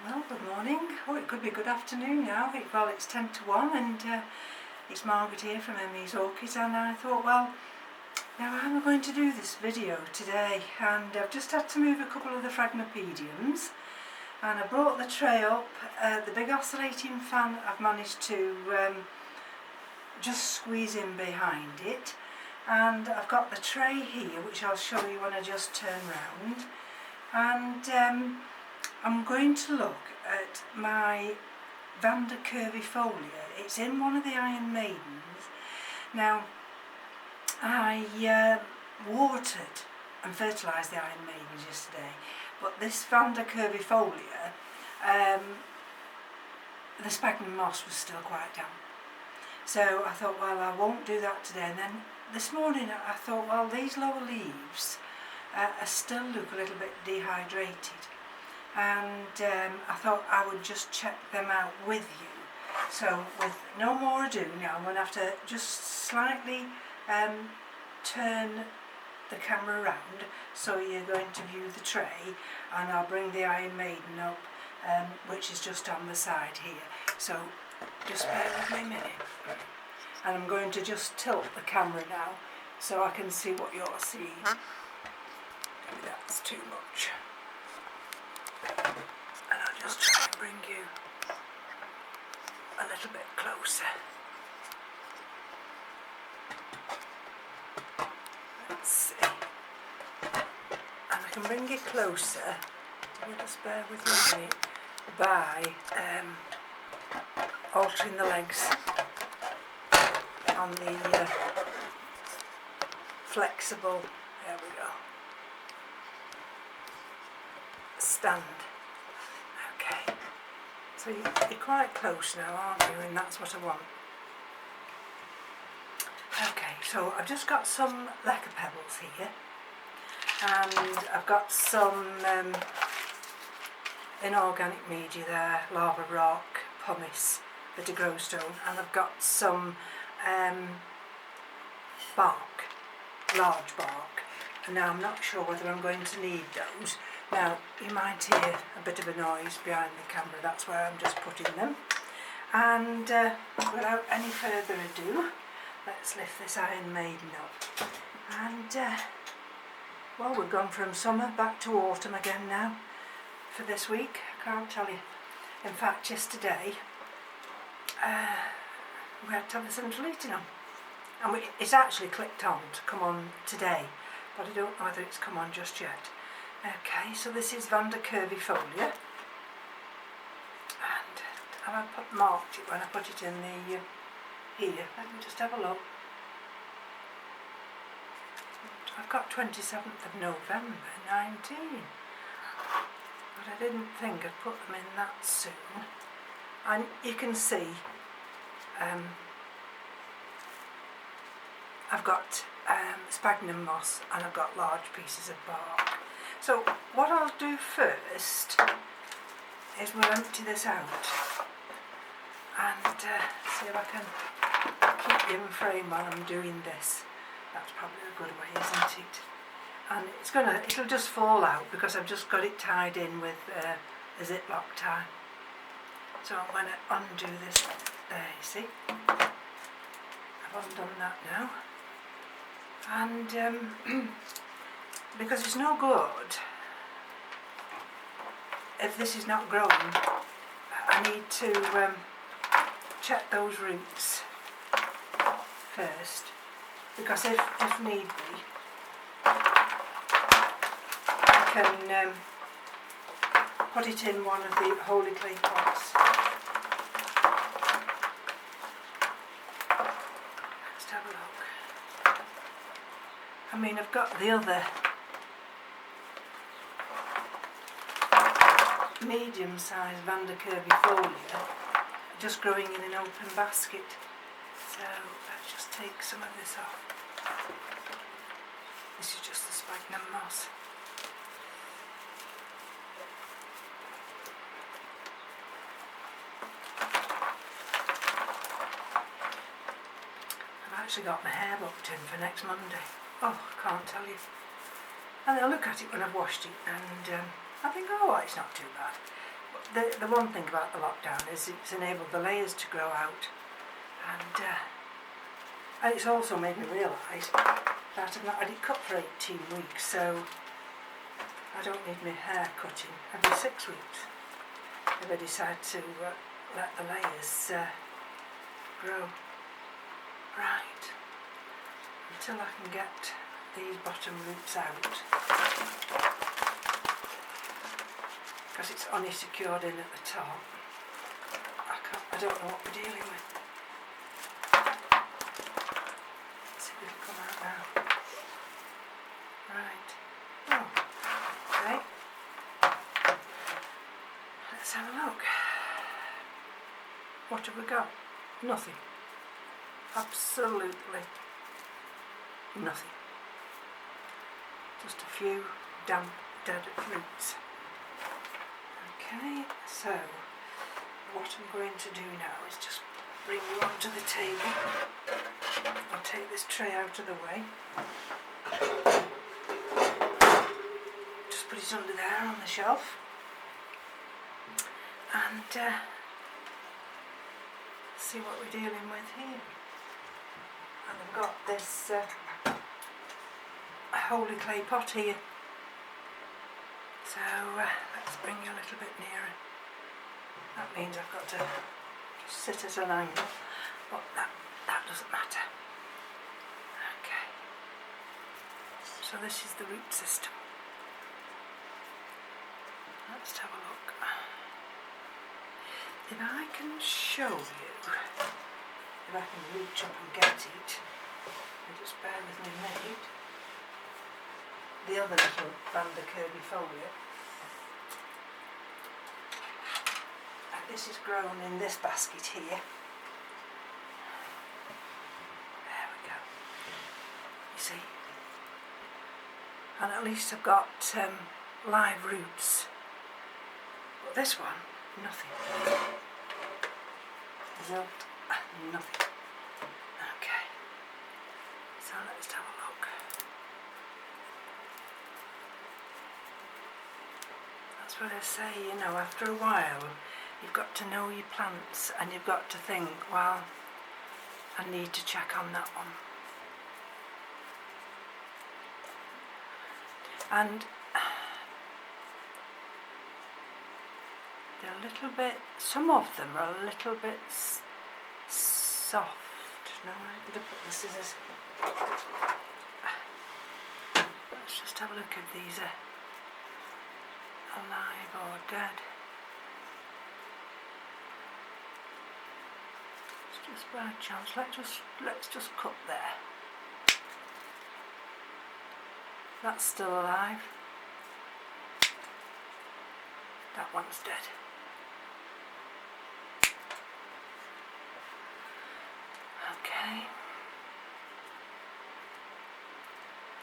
Well, good morning. Oh, it could be good afternoon now. Well, it's 10 to 1 and it's Margaret here from M.E.s Orchids, and I thought, well, now how am I going to do this video today? And I've just had to move a couple of the phragmipediums, and I brought the tray up. The big oscillating fan I've managed to just squeeze in behind it, and I've got the tray here which I'll show you when I just turn round. And I'm going to look at my Vanda curvifolia. It's in one of the Iron Maidens. Now, I watered and fertilised the Iron Maidens yesterday, but this Vanda curvifolia, the sphagnum moss was still quite damp. So I thought, well, I won't do that today. And then this morning I thought, well, these lower leaves still look a little bit dehydrated, and I thought I would just check them out with you. So with no more ado, now I'm going to have to just slightly turn the camera around so you're going to view the tray, and I'll bring the Iron Maiden up, which is just on the side here. So just bear with me a minute. And I'm going to just tilt the camera now so I can see what you're seeing. Maybe that's too much. And I'll just try and bring you a little bit closer. Let's see. And I can bring you closer, you just bear with me a minute, by altering the legs on the flexible, there we go, stand. Okay, so you're quite close now, aren't you? And that's what I want. Okay, so I've just got some lacquer pebbles here, and I've got some inorganic media there, lava rock, pumice, bit of growstone, and I've got some bark, large bark. And now I'm not sure whether I'm going to need those. Now you might hear a bit of a noise behind the camera, that's where I'm just putting them. And without any further ado, let's lift this Iron Maiden up. And well, we've gone from summer back to autumn again now for this week. I can't tell you. In fact, yesterday we had to have the central heating on, and it's actually clicked on to come on today, but I don't know whether it's come on just yet. Okay, so this is Vanda curvifolia, and I marked it when I put it in the here. Let me just have a look. I've got 27th of November 19, but I didn't think I'd put them in that soon. And you can see I've got sphagnum moss, and I've got large pieces of bark. So what I'll do first is we'll empty this out and see if I can keep you in frame while I'm doing this. That's probably a good way, isn't it? And it'll just fall out because I've just got it tied in with a ziplock tie. So I'm going to undo this. There, you see, I've undone that now. And because it's no good if this is not growing, I need to check those roots first, because if need be, I can put it in one of the holey clay pots. Let's have a look. I mean, I've got the other medium-sized Vanda curvifolia just growing in an open basket. So let's just take some of this off. This is just the sphagnum moss. I've actually got my hair booked in for next Monday. Oh, I can't tell you. And I look at it when I've washed it, and I think, oh, it's not too bad. The one thing about the lockdown is it's enabled the layers to grow out, and it's also made me realise that I've not had it cut for 18 weeks, so I don't need my hair cutting every 6 weeks if I decide to let the layers grow. Right, until I can get these bottom roots out, because it's only secured in at the top. I don't know what we're dealing with. Let's see if it'll come out now. Right. Oh, okay. Let's have a look. What have we got? Nothing. Absolutely nothing. Just a few damp, dead roots. Okay, so what I'm going to do now is just bring you onto the table. I'll take this tray out of the way. Just put it under there on the shelf. And see what we're dealing with here. And I've got this holey clay pot here. So let's bring you a little bit nearer. That means I've got to sit at an angle, but that doesn't matter. Okay. So this is the root system. Let's have a look. If I can show you, if I can reach up and get it, just bear with me a minute. The other little Vanda curvifolia. And this is grown in this basket here. There we go. You see? And at least I've got live roots. But this one, nothing. Result, nothing. Okay. So let's have a look. That's what I say, you know, after a while you've got to know your plants and you've got to think, well, I need to check on that one. And they're a little bit, some of them are a little bit soft. No, I could have put the scissors. Let's just have a look if these are alive or dead. It's just by chance. Let's just cut there. That's still alive. That one's dead. Okay.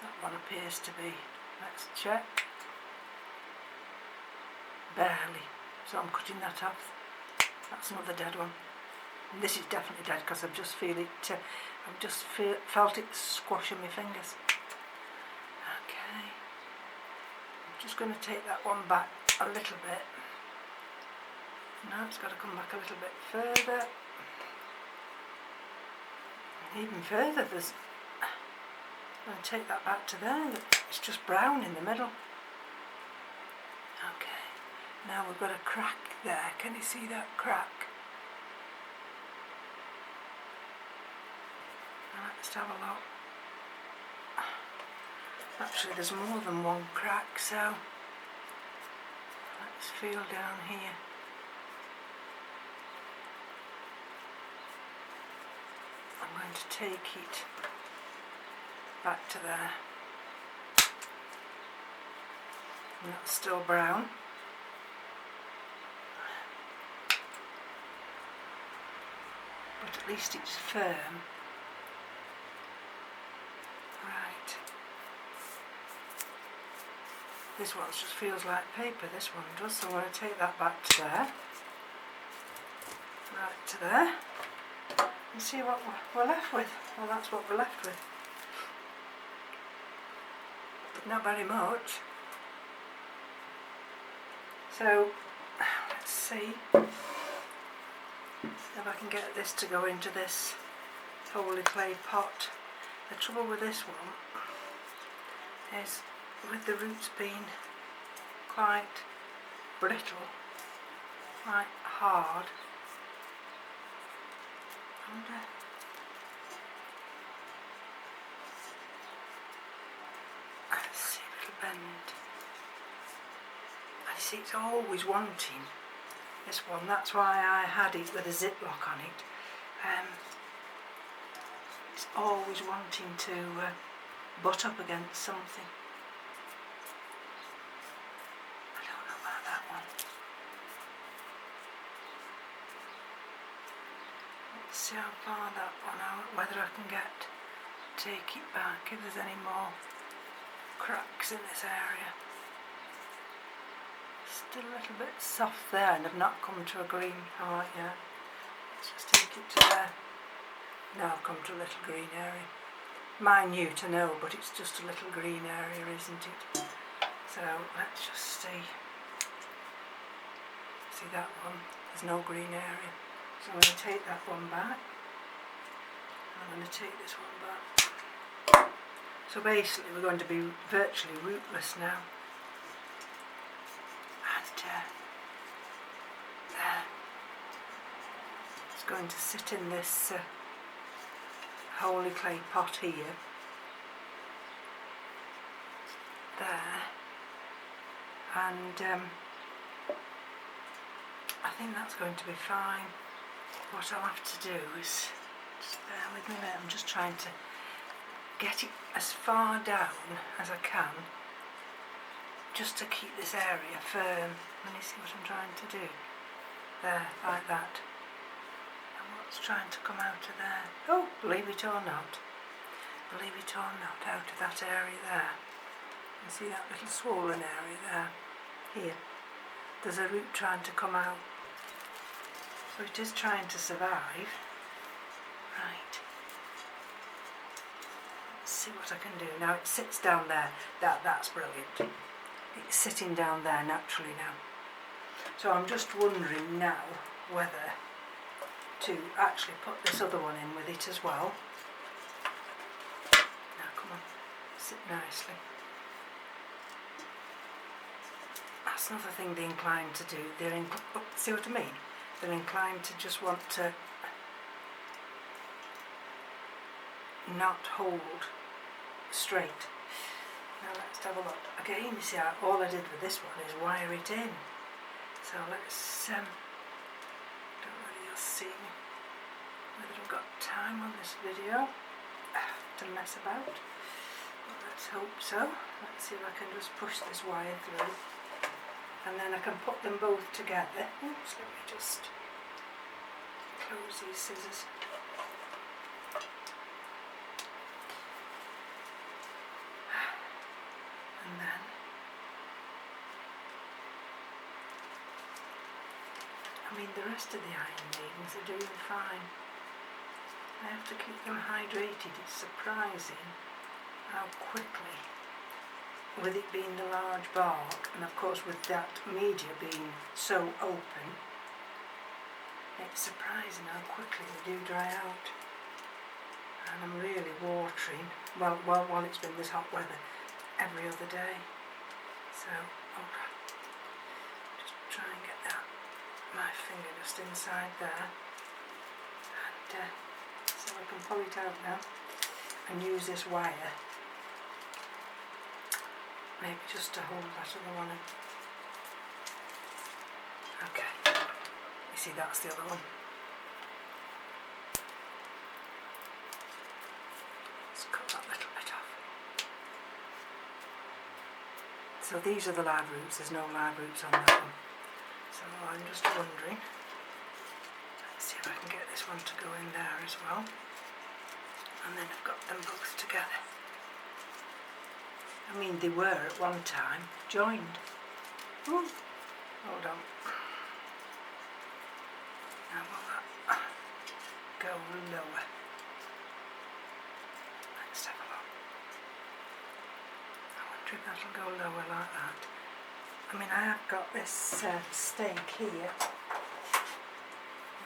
That one appears to be. Let's check. Barely. So I'm cutting that off. That's another dead one. And this is definitely dead because I've just feel it. I've just felt it squashing my fingers. Okay. I'm just going to take that one back a little bit. Now it's got to come back a little bit further. And even further, there's. I'm going to take that back to there. It's just brown in the middle. Okay. Now we've got a crack there. Can you see that crack? Now let's have a look. Actually, there's more than one crack, so let's feel down here. I'm going to take it back to there. And that's still brown. But at least it's firm. Right. This one just feels like paper, this one does, so I'm going to take that back to there. Right to there. And see what we're left with. Well, that's what we're left with. Not very much. So, let's see if I can get this to go into this holey clay pot. The trouble with this one is, with the roots being quite brittle, quite hard, and let's see if it'll bend. I see it's always wanting, this one, that's why I had it with a ziplock on it. It's always wanting to butt up against something. I don't know about that one. Let's see how far that one out, whether I can take it back, if there's any more cracks in this area. Still a little bit soft there, and I've not come to a green part yet. Let's just take it to there. Now I've come to a little green area. Minute, I know, but it's just a little green area, isn't it? So let's just see. See that one? There's no green area. So I'm going to take that one back. I'm going to take this one back. So basically we're going to be virtually rootless now. There. It's going to sit in this holey clay pot here. There. And I think that's going to be fine. What I'll have to do is, just bear with me a minute, I'm just trying to get it as far down as I can, just to keep this area firm. Let me see what I'm trying to do. There, like that. And what's trying to come out of there? Oh, believe it or not, out of that area there. You see that little swollen area there? Here. There's a root trying to come out. So it is trying to survive. Right. Let's see what I can do. Now it sits down there. That's brilliant. It's sitting down there naturally now. So I'm just wondering now whether to actually put this other one in with it as well. Now come on, sit nicely. That's another thing they're inclined to do. See what I mean? They're inclined to just want to not hold straight. Now let's have a look. Again, you see how all I did with this one is wire it in. So let's, don't know whether you'll see whether I've got time on this video to mess about. But let's hope so. Let's see if I can just push this wire through. And then I can put them both together. Oops, let me just close these scissors. And then the rest of the Iron Maidens are doing fine. I have to keep them hydrated. It's surprising how quickly, with it being the large bark, and of course with that media being so open, it's surprising how quickly they do dry out. And I'm really watering, well while it's been this hot weather, every other day. So, just try and get my finger just inside there, and so I can pull it out now and use this wire, maybe just to hold that other one in. Okay, you see that's the other one. Let's cut that little bit off. So these are the live roots, there's no live roots on that one. So I'm just wondering, let's see if I can get this one to go in there as well. And then I've got them both together. I mean, they were at one time joined. Ooh, hold on. Now will that go lower? Let's have a look. I wonder if that'll go lower like that. I mean, I have got this stake here,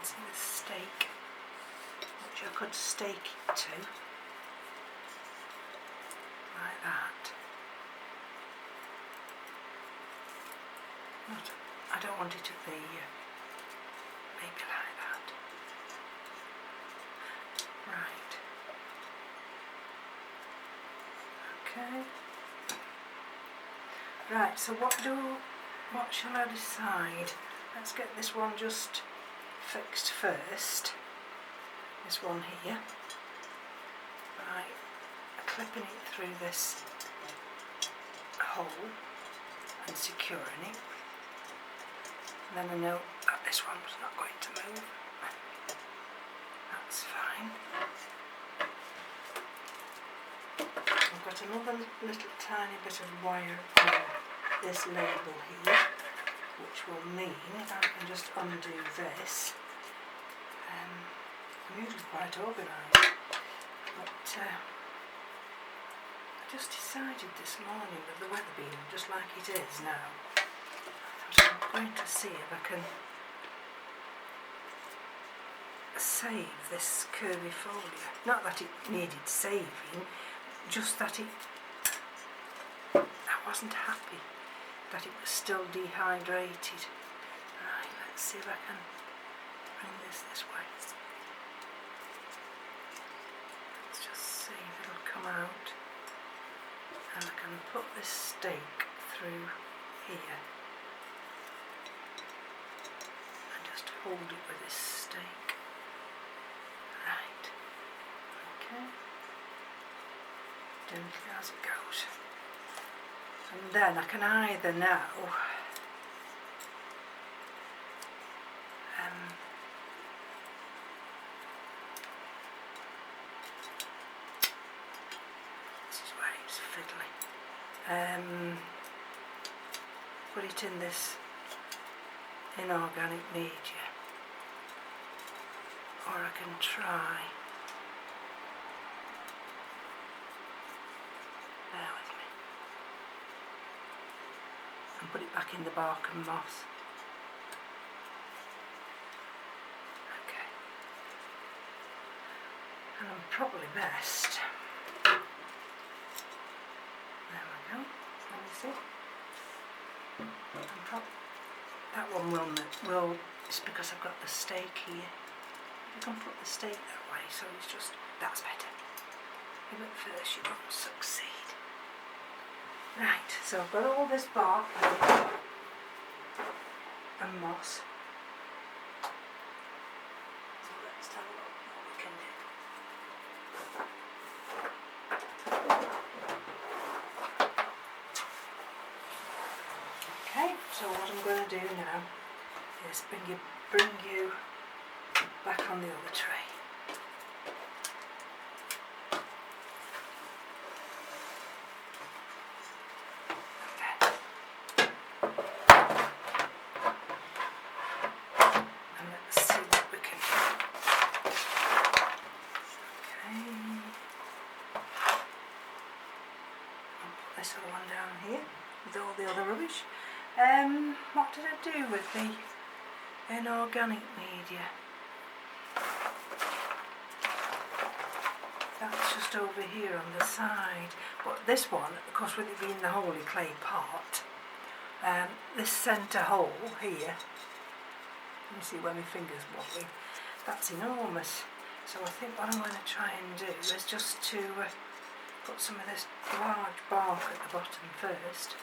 See the stake, which I could stake it to, like that. I don't want it to be maybe like that. Right. Okay. Right, so what shall I decide? Let's get this one just fixed first. This one here. By clipping it through this hole and securing it. And then I know that this one's not going to move. That's fine. I've got another little tiny bit of wire on this label here, which will mean if I can just undo this. I'm usually quite organised, but I just decided this morning with the weather being just like it is now, I'm going to see if I can save this curvifolia. Not that it needed saving, just that I wasn't happy that it was still dehydrated. Right, let's see if I can bring this way. Let's just see if it'll come out. And I can put this stake through here and just hold it with this stake. Right, okay, gently as it goes. And then I can either now this is where it's fiddly. Put it in this inorganic media, or I can try. Bear with me. And put it back in the bark and moss. Okay. And I'm probably best. There we go. Let me see. That one will, it's because I've got the stake here. You can put the stake that way, so it's just, that's better. If at first you don't succeed. Right, so I've got all this bark and moss. So let's have a look what we can do. Okay, so what I'm going to do now is bring you back on the other tray. And let's see what we can do. Okay. I'll put this other one down here with all the other rubbish. What did I do with the inorganic media? That's just over here on the side. But this one, of course, with it being the holey clay part, this centre hole here, let me see where my finger's wobbling, that's enormous. So I think what I'm going to try and do is just to put some of this large bark at the bottom first.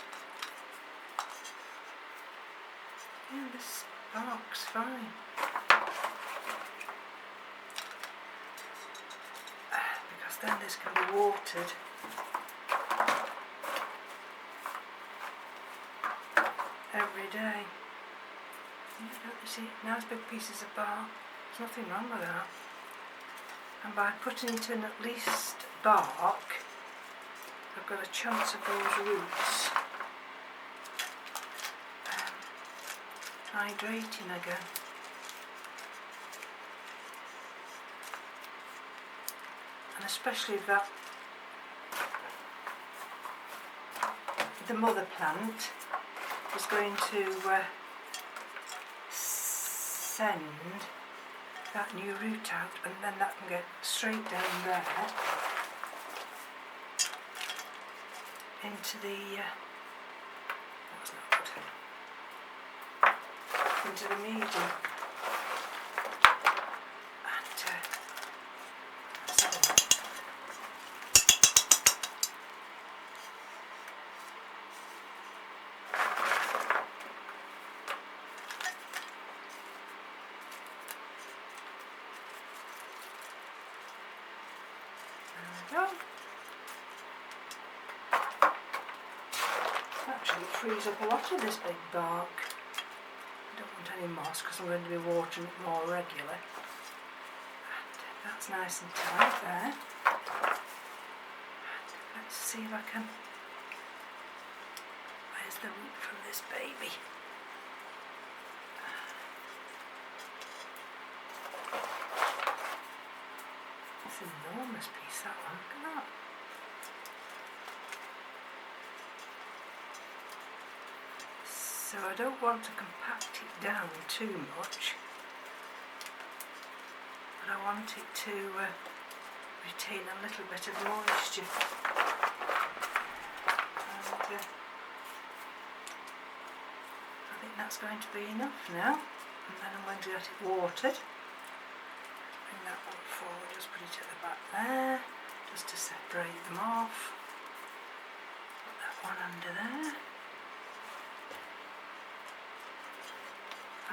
Yeah, this bark's fine. Because then this can be watered. Every day. You see, nice big pieces of bark. There's nothing wrong with that. And by putting it in at least bark, I've got a chance of those roots hydrating again. And especially if that the mother plant is going to send that new root out, and then that can get straight down there into the that's not good, into the medium. Go. Actually, it frees up a lot of this big bark. I don't want any moss because I'm going to be watering it more regularly. And that's nice and tight there. And let's see if I can. Where's the root from this baby? It's an enormous piece, that one. Look at that. So I don't want to compact it down too much, but I want it to retain a little bit of moisture. And I think that's going to be enough now, and then I'm going to get it watered. Bring that one forward, just put it at the back there, just to separate them off. Put that one under there.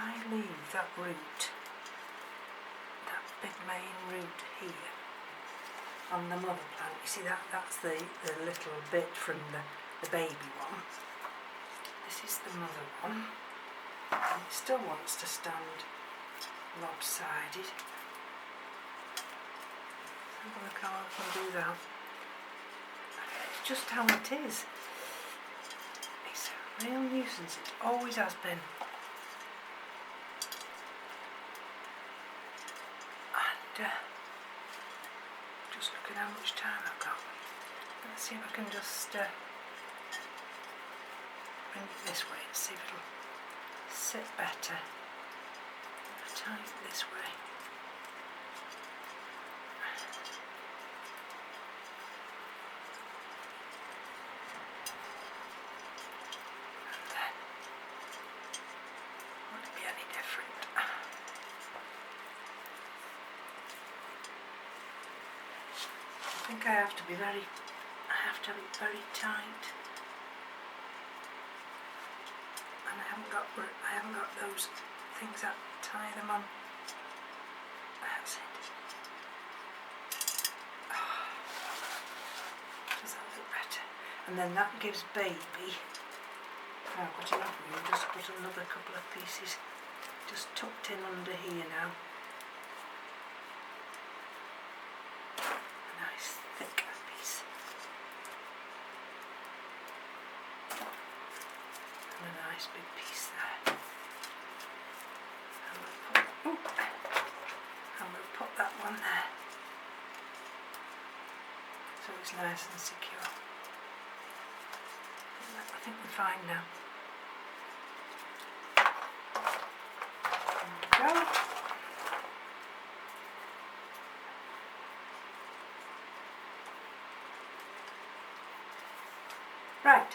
I leave that root, that big main root here on the mother plant. You see that's the little bit from the baby one. This is the mother one, and it still wants to stand lopsided. Have a look how I can do that. It's just how it is. It's a real nuisance, it always has been. Just looking how much time I've got. Let's see if I can just bring it this way and see if it'll sit better. Tie it this way. And then, won't it be any different? I think I have to be very tight, and I haven't got those things that tie them on. That's it. Oh, does that look better? And then that gives baby. Now I've got enough room. Just put another couple of pieces just tucked in under here now. Thick piece. And a nice big piece there. And we'll put that one there. So it's nice and secure. I think we're fine now. There we go. Right.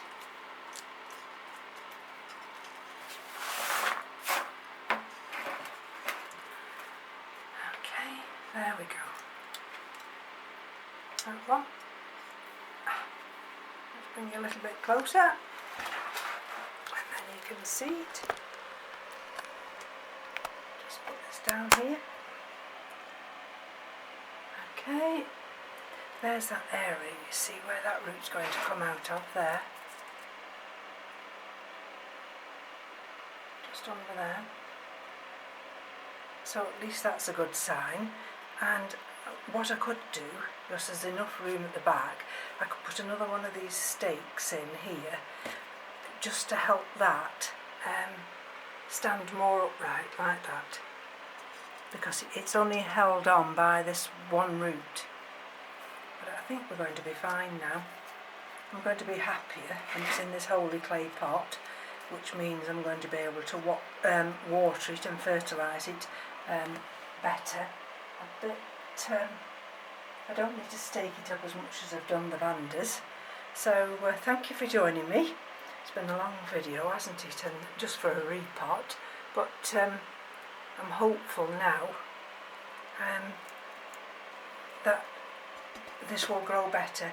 Okay, there we go. That one. Let's bring you a little bit closer, and then you can see it. Just put this down here. Okay. There's that area, you see where that root's going to come out of there. Just under there. So at least that's a good sign. And what I could do, because there's enough room at the back, I could put another one of these stakes in here just to help that stand more upright like that. Because it's only held on by this one root. I think we're going to be fine now. I'm going to be happier, and it's in this holey clay pot, which means I'm going to be able to water it and fertilise it better, a bit, I don't need to stake it up as much as I've done the Vandas. So thank you for joining me. It's been a long video, hasn't it, and just for a repot, but I'm hopeful now that this will grow better,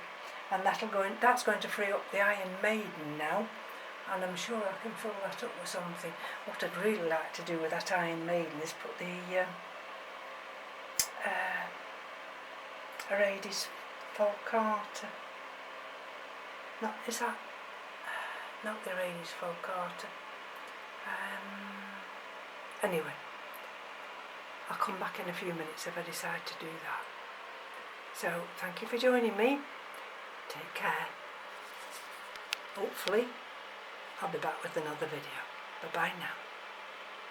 and that's going to free up the Iron Maiden now, and I'm sure I can fill that up with something. What I'd really like to do with that Iron Maiden is put the Orchids fulcata. Not is that not the Orchids fulcata. Anyway, I'll come back in a few minutes if I decide to do that. So thank you for joining me. Take care. Hopefully I'll be back with another video. Bye bye now.